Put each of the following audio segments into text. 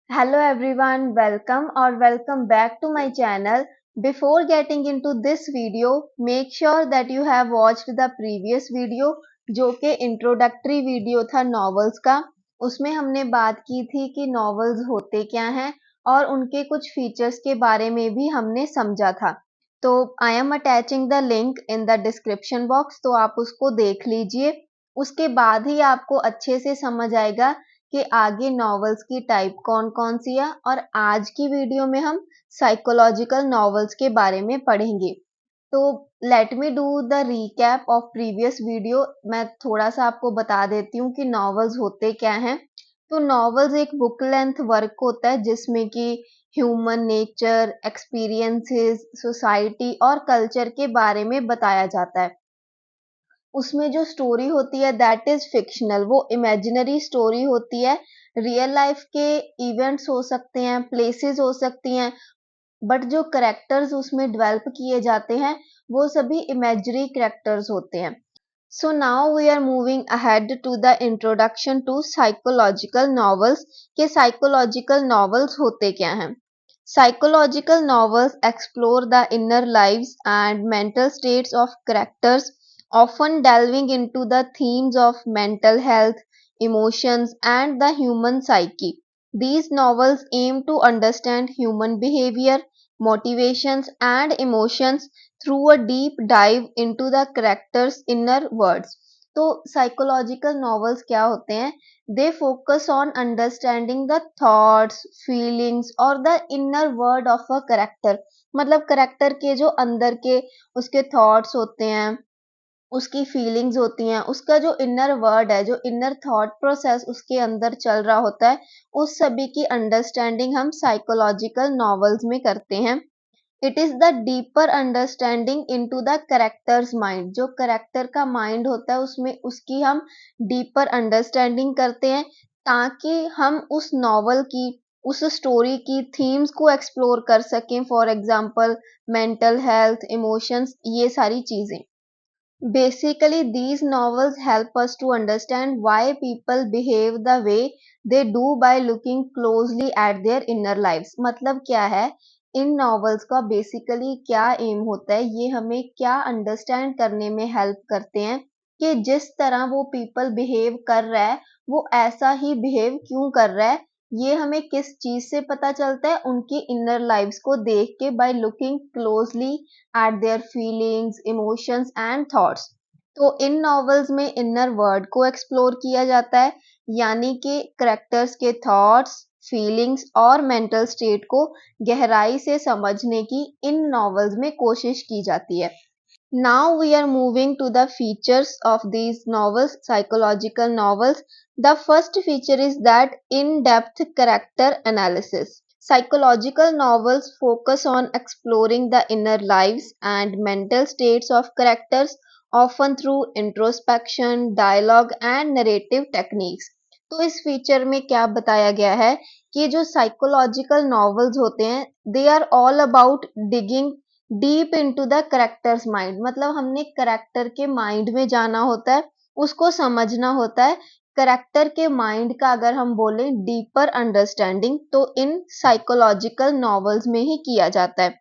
Hello everyone, welcome or welcome back to my channel. Before getting into this video, make sure that you have watched the previous video जो कि introductory video था novels का। उसमें हमने बात की थी कि नॉवेल्स होते क्या हैं और उनके कुछ फीचर्स के बारे में भी हमने समझा था। तो I am attaching the link in the description box, तो आप उसको देख लीजिए। उसके बाद ही आपको अच्छे से समझ आएगा कि आगे नॉवेल्स की टाइप कौन कौन सी है। और आज की वीडियो में हम साइकोलॉजिकल नॉवेल्स के बारे में पढ़ेंगे। तो let me do the recap of previous video. मैं थोड़ा सा आपको बता देती हूँ कि नॉवेल्स होते क्या हैं। तो नॉवेल्स एक बुक लेंथ वर्क होता है जिसमें कि ह्यूमन नेचर, एक्सपीरियंसेस, सोसाइटी और कल्चर के बारे में बताया जाता है। उसमें जो स्टोरी होती है दैट इज फिक्शनल, वो इमेजिनरी स्टोरी होती है। रियल लाइफ के इवेंट्स हो सकते हैं, प्लेसेस हो सकती हैं, बट जो करेक्टर्स उसमें डेवलप किए जाते हैं वो सभी इमेजरी करेक्टर्स होते हैं। So now we are moving ahead to the introduction to psychological novels के साइकोलॉजिकल नॉवेल्स होते क्या हैं। Psychological novels explore the inner lives and mental states of characters, often delving into the themes of mental health, emotions, and the human psyche. These novels aim to understand human behavior, motivations, and emotions through a deep dive into the characters' inner worlds. तो psychological novels क्या होते हैं? They focus on understanding the thoughts, feelings और the inner world of a character. मतलब character के जो अंदर के उसके थॉट्स होते हैं, उसकी फीलिंग्स होती हैं, उसका जो इनर वर्ड है, जो इनर थॉट प्रोसेस उसके अंदर चल रहा होता है, उस सभी की अंडरस्टैंडिंग हम साइकोलॉजिकल नॉवेल्स में करते हैं। It is the deeper understanding into the characters mind. जो कैरेक्टर का माइंड होता है उसमें उसकी हम डीपर अंडरस्टैंडिंग करते हैं ताकि हम उस नॉवल की, उस स्टोरी की थीम्स को एक्सप्लोर कर सकें। For example mental health, emotions, ये सारी चीजें। Basically, these novels help us to understand why people behave the way they do by looking closely at their inner lives। मतलब क्या है, इन नॉवेल्स का बेसिकली क्या एम होता है, ये हमें क्या अंडरस्टैंड करने में हेल्प करते हैं कि जिस तरह वो पीपल बिहेव कर रहा है वो ऐसा ही बिहेव क्यों कर रहा है। ये हमें किस चीज से पता चलता है? उनकी इनर लाइव्स को देख के, by looking closely at their feelings, emotions and thoughts. तो इन नॉवेल्स में इनर वर्ल्ड को एक्सप्लोर किया जाता है, यानी कि करेक्टर्स के थॉट्स, फीलिंग्स और मेंटल स्टेट को गहराई से समझने की इन नॉवेल्स में कोशिश की जाती है। Now we are moving to the features of these novels, psychological novels. The first feature is that in-depth character analysis. Psychological novels focus on exploring the inner lives and mental states of characters, often through introspection, dialogue and narrative techniques. तो इस feature में क्या बताया गया है कि जो psychological novels होते हैं they are all about digging deep into the characters mind. मतलब हमने करेक्टर के माइंड में जाना होता है, उसको समझना होता है। करेक्टर के माइंड का अगर हम बोलें डीपर अंडरस्टैंडिंग तो इन साइकोलॉजिकल नॉवेल्स में ही किया जाता है।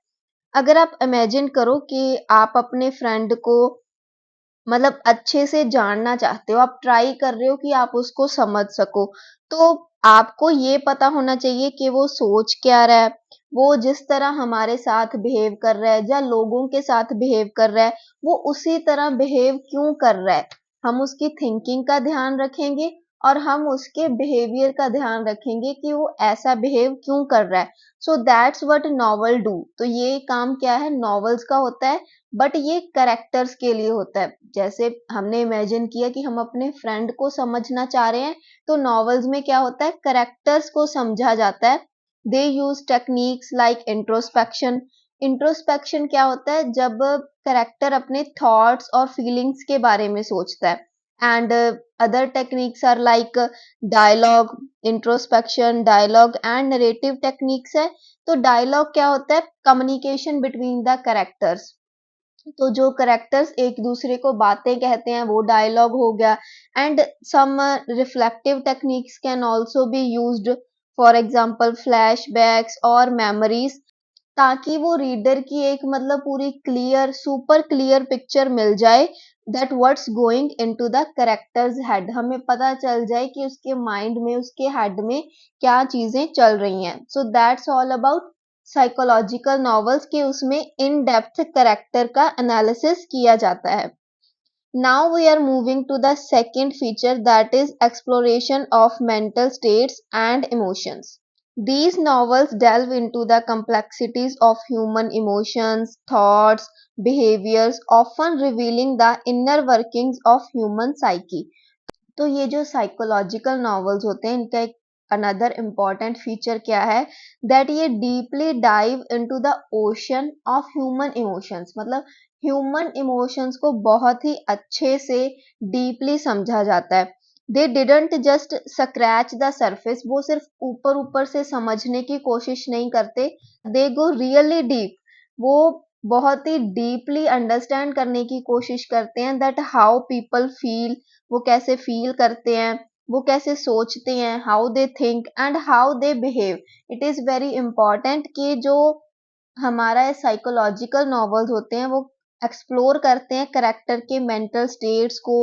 अगर आप इमेजिन करो कि आप अपने फ्रेंड को मतलब अच्छे से जानना चाहते हो, आप ट्राई कर रहे हो कि आप उसको समझ सको, तो आपको ये पता होना चाहिए कि वो सोच क्या रहा है, वो जिस तरह हमारे साथ बिहेव कर रहा है या लोगों के साथ बिहेव कर रहा है, वो उसी तरह बिहेव क्यों कर रहा है। हम उसकी थिंकिंग का ध्यान रखेंगे और हम उसके बिहेवियर का ध्यान रखेंगे कि वो ऐसा बिहेव क्यों कर रहा है। So that's what novel do. तो ये काम क्या है, नॉवेल्स का होता है, बट ये करेक्टर्स के लिए होता है। जैसे हमने इमेजिन किया कि हम अपने फ्रेंड को समझना चाह रहे हैं, तो नॉवेल्स में क्या होता है, करेक्टर्स को समझा जाता है। They use techniques like introspection. Introspection क्या होता है, जब करेक्टर अपने थॉट्स और फीलिंग्स के बारे में सोचता है। And other techniques are like dialogue, introspection, dialogue and narrative techniques है। तो डायलॉग क्या होता है, कम्युनिकेशन बिटवीन द करेक्टर्स। तो जो करेक्टर्स एक दूसरे को बातें कहते हैं वो डायलॉग हो गया। And some reflective techniques can also be used for example flashbacks और मेमोरीज, ताकि वो रीडर की एक मतलब पूरी क्लियर सुपर क्लियर पिक्चर मिल जाए that what's going into the characters head, हमें पता चल जाए कि उसके माइंड में उसके हेड में क्या चीजें चल रही हैं। So that's all about psychological novels के उसमें इन डेप्थ कैरेक्टर का एनालिसिस किया जाता है। Now we are moving to the second feature, that is exploration of mental states and emotions. These novels delve into the complexities of human emotions, thoughts, behaviors, often revealing the inner workings of human psyche. तो ये जो psychological novels होते हैं इनका एक another important feature क्या है, that ये deeply dive into the ocean of human emotions, मतलब ह्यूमन इमोशंस को बहुत ही अच्छे से डीपली समझा जाता है। They didn't just scratch the surface, वो सिर्फ ऊपर ऊपर से समझने की कोशिश नहीं करते, दे गो रियली डीप, वो बहुत ही डीपली अंडरस्टैंड करने की कोशिश करते हैं दैट हाउ पीपल फील, वो कैसे फील करते हैं, वो कैसे सोचते हैं, how they think and how they behave. It is very important कि जो हमारा साइकोलॉजिकल नॉवेल्स होते हैं वो एक्सप्लोर करते हैं करेक्टर के मेंटल स्टेट्स को,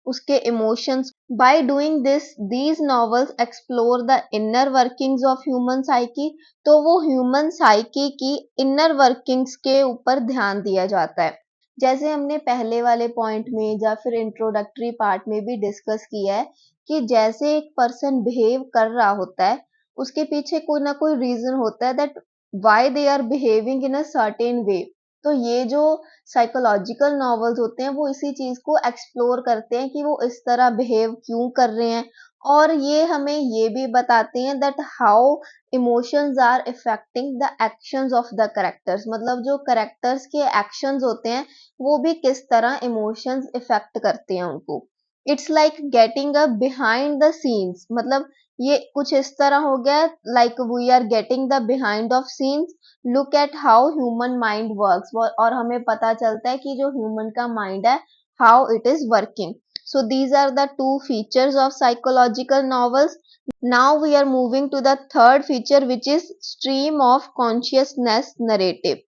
उसके emotions. By doing this these novels explore the inner workings of human psyche, तो वो ह्यूमन साइकी की इनर वर्किंग्स के ऊपर ध्यान दिया जाता है। जैसे हमने पहले वाले पॉइंट में या फिर इंट्रोडक्टरी पार्ट में भी डिस्कस किया है कि जैसे एक पर्सन बिहेव कर रहा होता है उसके पीछे कोई ना कोई रीजन होता है that why they are behaving in a certain way. तो ये जो साइकोलॉजिकल नॉवेल्स होते हैं वो इसी चीज को एक्सप्लोर करते हैं कि वो इस तरह बिहेव क्यों कर रहे हैं, और ये हमें ये भी बताते हैं that how emotions are affecting the actions of the characters, मतलब जो करेक्टर्स के एक्शंस होते हैं वो भी किस तरह इमोशंस इफेक्ट करते हैं उनको। It's like getting a behind the scenes, मतलब ये कुछ इस तरह हो गया like we are getting the behind of scenes, look at how human mind works, और हमें पता चलता है कि जो ह्यूमन का माइंड है how it is working. So these are the two features of psychological novels. Now we are moving to the third feature, which is stream of consciousness narrative.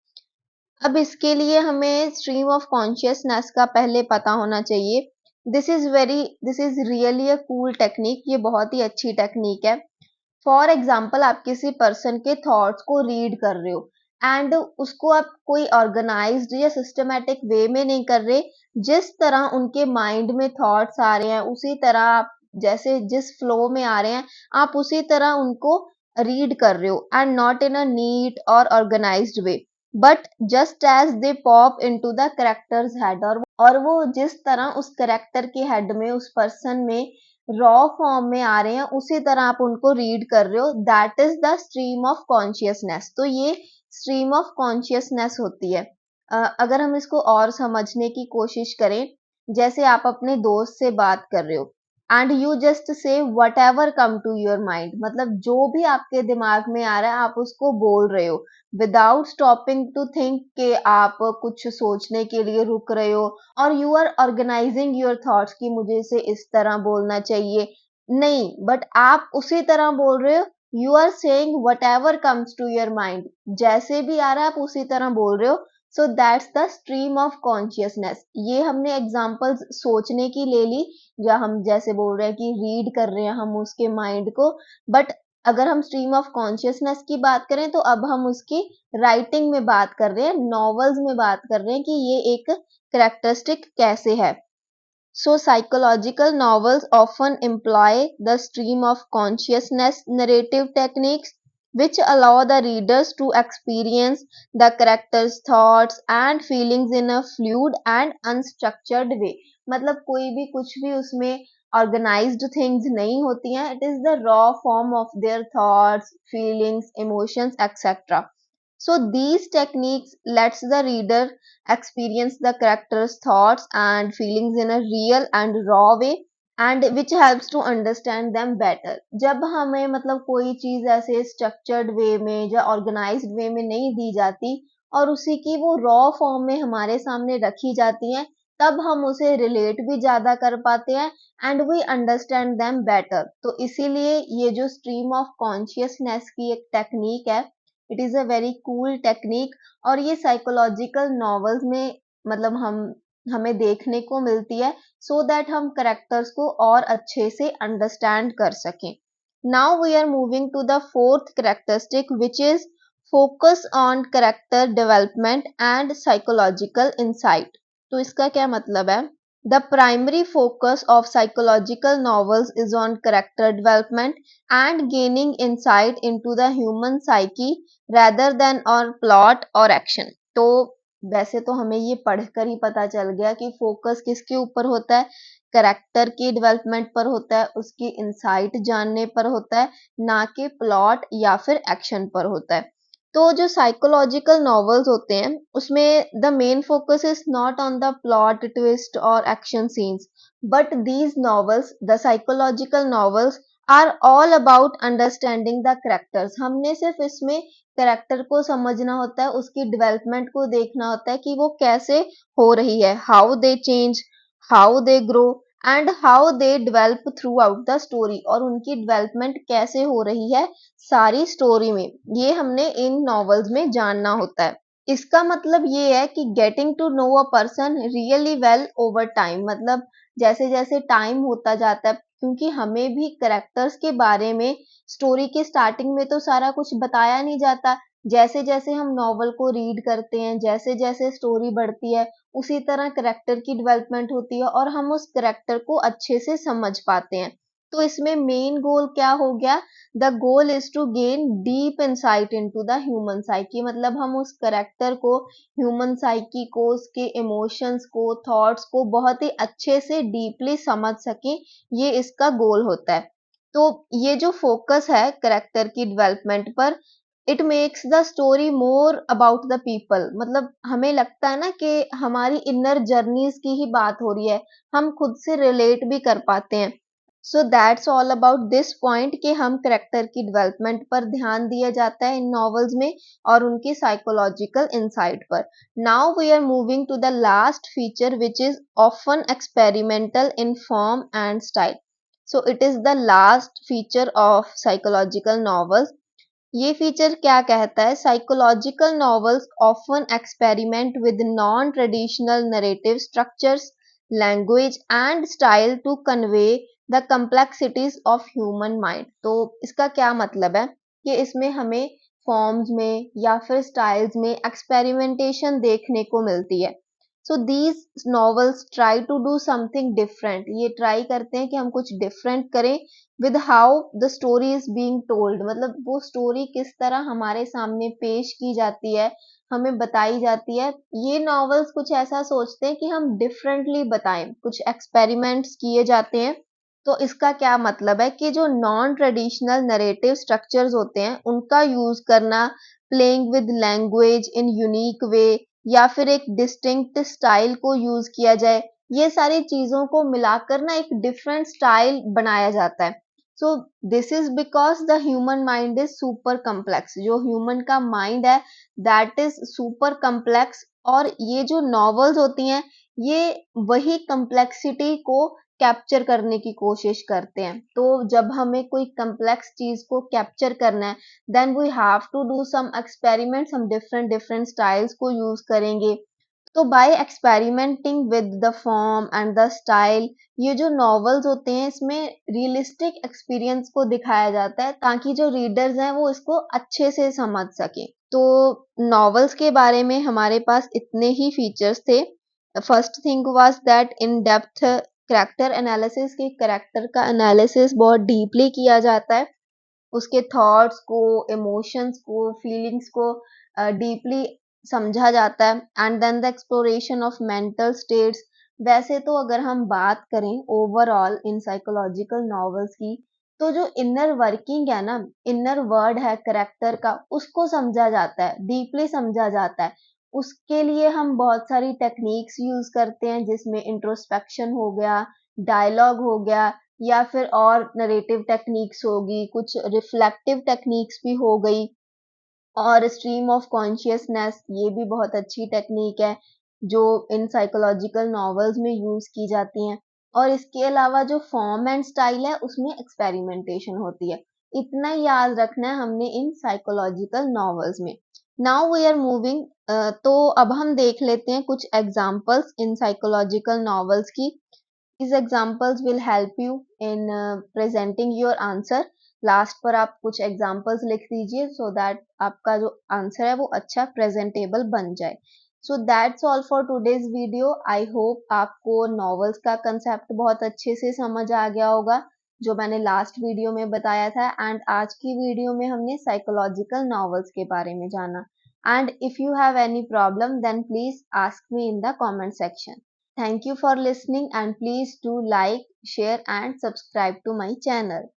अब इसके लिए हमें स्ट्रीम ऑफ कॉन्शियसनेस का पहले पता होना चाहिए। This is really a cool technique, ये बहुत ही अच्छी टेक्निक है। फॉर एग्जाम्पल आप किसी पर्सन के थॉट्स को रीड कर रहे हो एंड उसको आप कोई ऑर्गेनाइज्ड या सिस्टमेटिक वे में नहीं कर रहे, जिस तरह उनके माइंड में थॉट्स आ रहे हैं उसी तरह आप, जैसे जिस फ्लो में आ रहे हैं आप उसी तरह उनको रीड कर रहे हो and not in a neat और organised way, but just as they pop into the characters head, और वो जिस तरह उस करेक्टर के हेड में उस पर्सन में रॉ फॉर्म में आ रहे हैं उसी तरह आप उनको रीड कर रहे हो, that is the stream of consciousness. तो ये स्ट्रीम ऑफ कॉन्शियसनेस होती है। अगर हम इसको और समझने की कोशिश करें, जैसे आप अपने दोस्त से बात कर रहे हो and you just say whatever come to your mind, मतलब जो भी आपके दिमाग में आ रहा है आप उसको बोल रहे हो विदाउट स्टॉपिंग टू थिंक कि आप कुछ सोचने के लिए रुक रहे हो, और you are organising your thoughts कि मुझे इसे इस तरह बोलना चाहिए, नहीं, बट आप उसी तरह बोल रहे हो। You are saying whatever comes to your mind, जैसे भी आ रहा है आप उसी तरह बोल रहे हो। So that's the stream of consciousness. ये हमने एग्जाम्पल्स सोचने की ले ली, या हम जैसे बोल रहे हैं कि रीड कर रहे हैं हम उसके माइंड को, बट अगर हम स्ट्रीम ऑफ कॉन्शियसनेस की बात करें तो अब हम उसकी राइटिंग में बात कर रहे हैं, नॉवेल्स में बात कर रहे हैं कि ये एक कैरेक्टरिस्टिक कैसे है। So psychological novels often employ the stream of consciousness narrative techniques which allow the readers to experience the character's thoughts and feelings in a fluid and unstructured way. मतलब कोई भी कुछ भी उसमें organized things नहीं होती हैं, it is the raw form of their thoughts, feelings, emotions, etc. So these techniques lets the reader experience the character's thoughts and feelings in a real and raw way, and which helps to understand them better. जब हमें मतलब कोई चीज ऐसे structured way में या organised वे में नहीं दी जाती और उसी की वो रॉ फॉर्म में हमारे सामने रखी जाती है, तब हम उसे रिलेट भी ज़्यादा कर पाते हैं and we understand them better. तो इसीलिए ये जो स्ट्रीम ऑफ कॉन्शियसनेस की एक टेक्निक है, it is a very cool technique, और ये साइकोलॉजिकल नॉवेल्स में मतलब हमें देखने को मिलती है, सो दैट हम करेक्टर्स को और अच्छे से अंडरस्टैंड कर सकें। Now we are moving to the fourth characteristic, which is focus on character development and psychological insight. तो इसका क्या मतलब है? The primary focus of psychological novels is on character development and gaining insight into the human psyche rather than on plot और action. तो वैसे तो हमें ये पढ़कर ही पता चल गया कि फोकस किसके ऊपर होता है, करेक्टर की डेवलपमेंट पर होता है, उसकी इंसाइट जानने पर होता है, ना कि प्लॉट या फिर एक्शन पर होता है। तो जो साइकोलॉजिकल नॉवेल्स होते हैं उसमें the main focus is not on the plot twist और action scenes, but these novels, the psychological novels, are all about understanding the characters. हमने सिर्फ इसमें करेक्टर को समझना होता है, उसकी डेवलपमेंट को देखना होता है कि वो कैसे हो रही है, how they change, how they grow and how they develop through out the story, और उनकी डेवलपमेंट कैसे हो रही है सारी स्टोरी में, ये हमने इन नॉवेल्स में जानना होता है। इसका मतलब ये है कि getting to know a person really well over time, मतलब जैसे जैसे टाइम होता जाता है, क्योंकि हमें भी करेक्टर्स के बारे में स्टोरी के स्टार्टिंग में तो सारा कुछ बताया नहीं जाता। जैसे जैसे हम नॉवल को रीड करते हैं, जैसे जैसे स्टोरी बढ़ती है, उसी तरह करेक्टर की डेवलपमेंट होती है और हम उस करेक्टर को अच्छे से समझ पाते हैं। तो इसमें मेन गोल क्या हो गया? The goal is to gain deep insight into the human psyche, मतलब हम उस करेक्टर को, ह्यूमन साइकी को, उसके इमोशंस को, थॉट्स को बहुत ही अच्छे से डीपली समझ सकें, ये इसका गोल होता है। तो ये जो फोकस है करेक्टर की डेवलपमेंट पर, it makes the story more about the people, मतलब हमें लगता है ना कि हमारी इनर जर्नीज की ही बात हो रही है, हम खुद से रिलेट भी कर पाते हैं। So that's all about this point कि हम करेक्टर की डेवलपमेंट पर ध्यान दिया जाता है इन नॉवेल्स में और उनकी साइकोलॉजिकल इंसाइट पर। Now we are moving to the last feature which is often experimental in form and style. So it is the last feature of psychological novels. ये फीचर क्या कहता है? Psychological novels often experiment with non traditional narrative structures, language and style to convey the complexities of human mind. तो इसका क्या मतलब है कि इसमें हमें फॉर्म्स में या फिर स्टाइल्स में एक्सपेरिमेंटेशन देखने को मिलती है। So these novels try to do something different, ये ट्राई करते हैं कि हम कुछ डिफरेंट करें with how the story is being told, मतलब वो स्टोरी किस तरह हमारे सामने पेश की जाती है, हमें बताई जाती है। ये नॉवेल्स कुछ ऐसा सोचते हैं कि हम डिफरेंटली बताएं, कुछ एक्सपेरिमेंट्स किए जाते हैं। तो इसका क्या मतलब है कि जो नॉन ट्रेडिशनल नरेटिव स्ट्रक्चर्स होते हैं उनका यूज करना, playing with language in unique way, या फिर एक डिस्टिंक्ट स्टाइल को यूज किया जाए, ये सारी चीजों को मिलाकर ना एक डिफरेंट स्टाइल बनाया जाता है। So this is because the human mind is super complex, जो ह्यूमन का माइंड है दैट इज सुपर कम्प्लेक्स, और ये जो नॉवेल्स होती हैं ये वही कम्प्लेक्सिटी को कैप्चर करने की कोशिश करते हैं। तो जब हमें कोई कम्प्लेक्स चीज को कैप्चर करना है, then we have to do some experiments, हम डिफरेंट डिफरेंट स्टाइल्स को यूज करेंगे। तो by experimenting with the form and the style, ये जो नॉवेल्स होते हैं इसमें रियलिस्टिक एक्सपीरियंस को दिखाया जाता है ताकि जो रीडर्स हैं वो इसको अच्छे से समझ सके। तो नॉवेल्स के बारे में हमारे पास इतने ही फीचर्स थे। First thing was that in depth character analysis, की कैरेक्टर का एनालिसिस बहुत डीपली किया जाता है, उसके थॉट्स को, इमोशंस को, फीलिंग्स को डीपली समझा जाता है, and then the exploration of mental states. वैसे तो अगर हम बात करें ओवरऑल इन साइकोलॉजिकल नॉवेल्स की, तो जो इनर वर्किंग है ना, इनर वर्ड है करेक्टर का, उसको समझा जाता है, डीपली समझा जाता है। उसके लिए हम बहुत सारी टेक्निक्स यूज करते हैं, जिसमें इंट्रोस्पेक्शन हो गया, डायलॉग हो गया, या फिर और नरेटिव टेक्निक्स होगी, कुछ रिफ्लेक्टिव टेक्निक्स भी हो गई, और स्ट्रीम ऑफ कॉन्शियसनेस, ये भी बहुत अच्छी टेक्निक है। जो इन साइकोलॉजिकल नॉवेल्स में यूज की जाती हैं, और इसके अलावा जो फॉर्म एंड स्टाइल है उसमें एक्सपेरिमेंटेशन होती है। इतना ही याद रखना है हमने इन साइकोलॉजिकल नॉवेल्स में। नाउ वी आर मूविंग, तो अब हम देख लेते हैं कुछ एग्जांपल्स इन साइकोलॉजिकल नॉवेल्स की। These examples will help you in presenting your answer. Last पर आप कुछ एग्जाम्पल्स लिख दीजिए सो दैट आपका जो आंसर है वो अच्छा प्रेजेंटेबल बन जाए। So that's all for today's video. I hope आपको नॉवेल्स का कंसेप्ट बहुत अच्छे से समझ आ गया होगा जो मैंने लास्ट वीडियो में बताया था, एंड आज की वीडियो में हमने साइकोलॉजिकल नॉवेल्स के बारे में जाना। And if you have any problem then please ask me in the comment section. Thank you for listening, and please do like, share and subscribe to my channel.